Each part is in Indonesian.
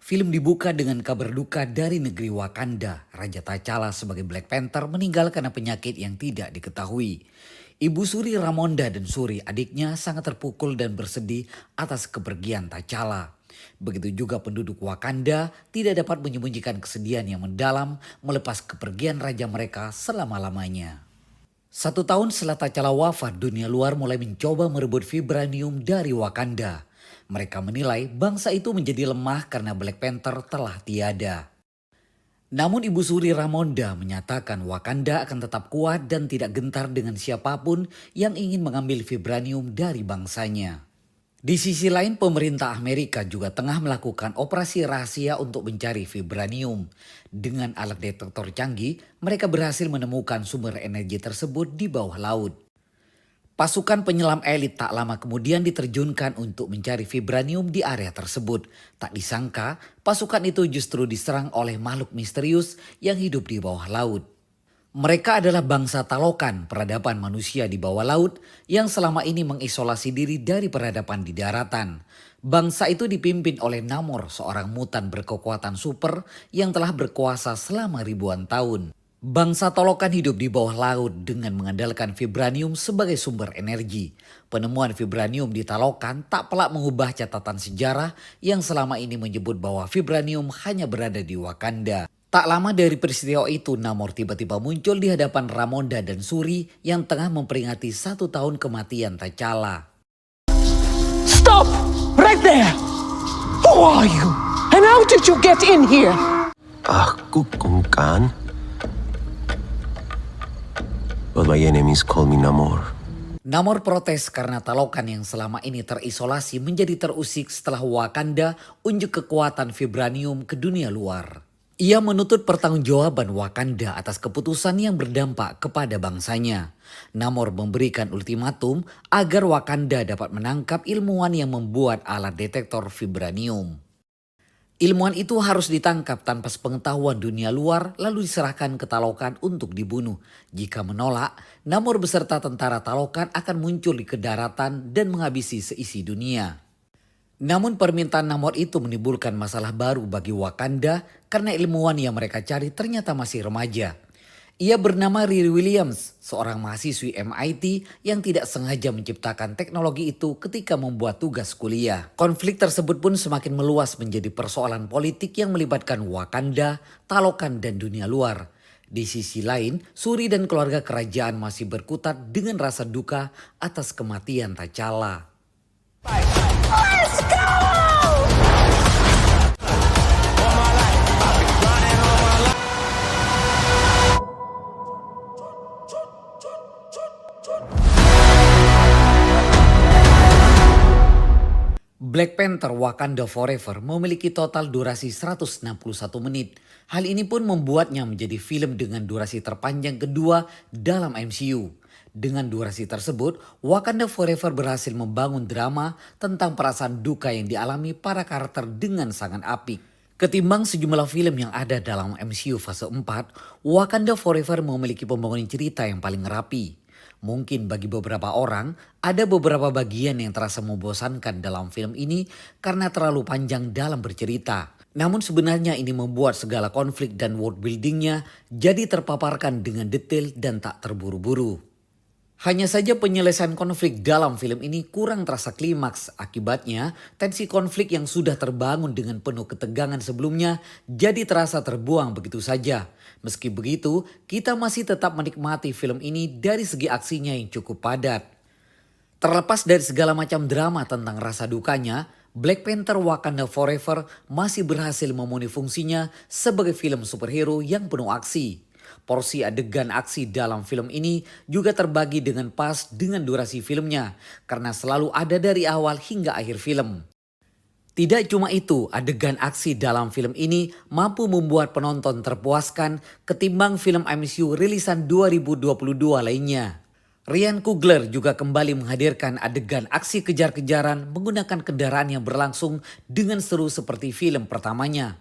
Film dibuka dengan kabar duka dari negeri Wakanda. Raja T'Challa sebagai Black Panther meninggal karena penyakit yang tidak diketahui. Ibu Suri Ramonda dan Suri adiknya sangat terpukul dan bersedih atas kepergian T'Challa. Begitu juga penduduk Wakanda tidak dapat menyembunyikan kesedihan yang mendalam melepas kepergian raja mereka selama-lamanya. 1 tahun setelah T'Challa wafat, dunia luar mulai mencoba merebut vibranium dari Wakanda. Mereka menilai bangsa itu menjadi lemah karena Black Panther telah tiada. Namun Ibu Suri Ramonda menyatakan Wakanda akan tetap kuat dan tidak gentar dengan siapapun yang ingin mengambil vibranium dari bangsanya. Di sisi lain, pemerintah Amerika juga tengah melakukan operasi rahasia untuk mencari vibranium. Dengan alat detektor canggih, mereka berhasil menemukan sumber energi tersebut di bawah laut. Pasukan penyelam elit tak lama kemudian diterjunkan untuk mencari vibranium di area tersebut. Tak disangka, pasukan itu justru diserang oleh makhluk misterius yang hidup di bawah laut. Mereka adalah bangsa Talokan, peradaban manusia di bawah laut yang selama ini mengisolasi diri dari peradaban di daratan. Bangsa itu dipimpin oleh Namor, seorang mutan berkekuatan super yang telah berkuasa selama ribuan tahun. Bangsa Talokan hidup di bawah laut dengan mengandalkan vibranium sebagai sumber energi. Penemuan vibranium di Talokan tak pelak mengubah catatan sejarah yang selama ini menyebut bahwa vibranium hanya berada di Wakanda. Tak lama dari peristiwa itu, Namor tiba-tiba muncul di hadapan Ramonda dan Suri yang tengah memperingati 1 tahun kematian T'Challa. Stop! Right there! Who are you? And how did you get in here? Aku Kungkan. But my enemies call me Namor. Namor protes karena Talokan yang selama ini terisolasi menjadi terusik setelah Wakanda unjuk kekuatan vibranium ke dunia luar. Ia menuntut pertanggungjawaban Wakanda atas keputusan yang berdampak kepada bangsanya. Namor memberikan ultimatum agar Wakanda dapat menangkap ilmuwan yang membuat alat detektor vibranium. Ilmuwan itu harus ditangkap tanpa sepengetahuan dunia luar lalu diserahkan ke Talokan untuk dibunuh. Jika menolak, Namor beserta tentara Talokan akan muncul di kedaratan dan menghabisi seisi dunia. Namun permintaan Namor itu menimbulkan masalah baru bagi Wakanda karena ilmuwan yang mereka cari ternyata masih remaja. Ia bernama Riri Williams, seorang mahasiswi MIT yang tidak sengaja menciptakan teknologi itu ketika membuat tugas kuliah. Konflik tersebut pun semakin meluas menjadi persoalan politik yang melibatkan Wakanda, Talokan, dan dunia luar. Di sisi lain, Suri dan keluarga kerajaan masih berkutat dengan rasa duka atas kematian T'Challa. Let's go! Black Panther Wakanda Forever memiliki total durasi 161 menit. Hal ini pun membuatnya menjadi film dengan durasi terpanjang kedua dalam MCU. Dengan durasi tersebut, Wakanda Forever berhasil membangun drama tentang perasaan duka yang dialami para karakter dengan sangat apik. Ketimbang sejumlah film yang ada dalam MCU fase 4, Wakanda Forever memiliki pembangunan cerita yang paling rapi. Mungkin bagi beberapa orang, ada beberapa bagian yang terasa membosankan dalam film ini karena terlalu panjang dalam bercerita. Namun sebenarnya ini membuat segala konflik dan world buildingnya jadi terpaparkan dengan detail dan tak terburu-buru. Hanya saja penyelesaian konflik dalam film ini kurang terasa klimaks. Akibatnya, tensi konflik yang sudah terbangun dengan penuh ketegangan sebelumnya jadi terasa terbuang begitu saja. Meski begitu, kita masih tetap menikmati film ini dari segi aksinya yang cukup padat. Terlepas dari segala macam drama tentang rasa dukanya, Black Panther Wakanda Forever masih berhasil memenuhi fungsinya sebagai film superhero yang penuh aksi. Porsi adegan aksi dalam film ini juga terbagi dengan pas dengan durasi filmnya karena selalu ada dari awal hingga akhir film. Tidak cuma itu, adegan aksi dalam film ini mampu membuat penonton terpuaskan ketimbang film MCU rilisan 2022 lainnya. Ryan Coogler juga kembali menghadirkan adegan aksi kejar-kejaran menggunakan kendaraan yang berlangsung dengan seru seperti film pertamanya.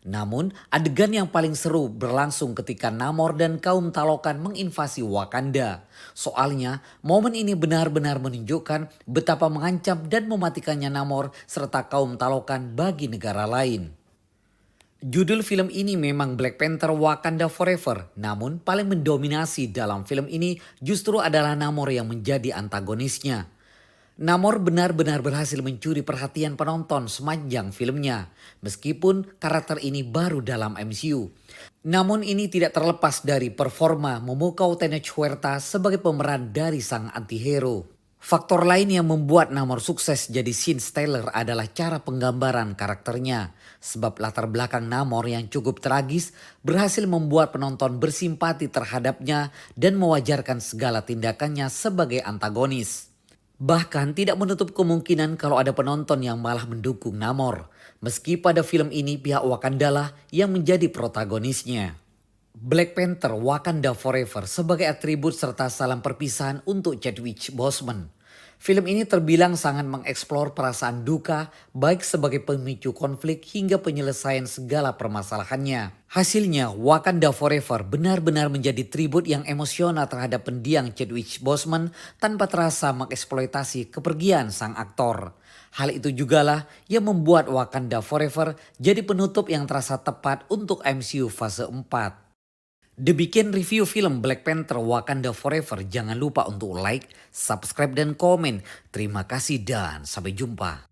Namun, adegan yang paling seru berlangsung ketika Namor dan kaum Talokan menginvasi Wakanda. Soalnya, momen ini benar-benar menunjukkan betapa mengancam dan mematikannya Namor serta kaum Talokan bagi negara lain. Judul film ini memang Black Panther Wakanda Forever, namun paling mendominasi dalam film ini justru adalah Namor yang menjadi antagonisnya. Namor benar-benar berhasil mencuri perhatian penonton sepanjang filmnya, meskipun karakter ini baru dalam MCU. Namun ini tidak terlepas dari performa memukau Tenoch Huerta sebagai pemeran dari sang antihero. Faktor lain yang membuat Namor sukses jadi scene stealer adalah cara penggambaran karakternya. Sebab latar belakang Namor yang cukup tragis berhasil membuat penonton bersimpati terhadapnya dan mewajarkan segala tindakannya sebagai antagonis. Bahkan tidak menutup kemungkinan kalau ada penonton yang malah mendukung Namor. Meski pada film ini pihak Wakanda lah yang menjadi protagonisnya. Black Panther Wakanda Forever sebagai atribut serta salam perpisahan untuk Chadwick Boseman. Film ini terbilang sangat mengeksplor perasaan duka baik sebagai pemicu konflik hingga penyelesaian segala permasalahannya. Hasilnya Wakanda Forever benar-benar menjadi tribut yang emosional terhadap pendiang Chadwick Boseman tanpa terasa mengeksploitasi kepergian sang aktor. Hal itu jugalah yang membuat Wakanda Forever jadi penutup yang terasa tepat untuk MCU fase 4. Demikian review film Black Panther Wakanda Forever. Jangan lupa untuk like, subscribe, dan komen. Terima kasih dan sampai jumpa.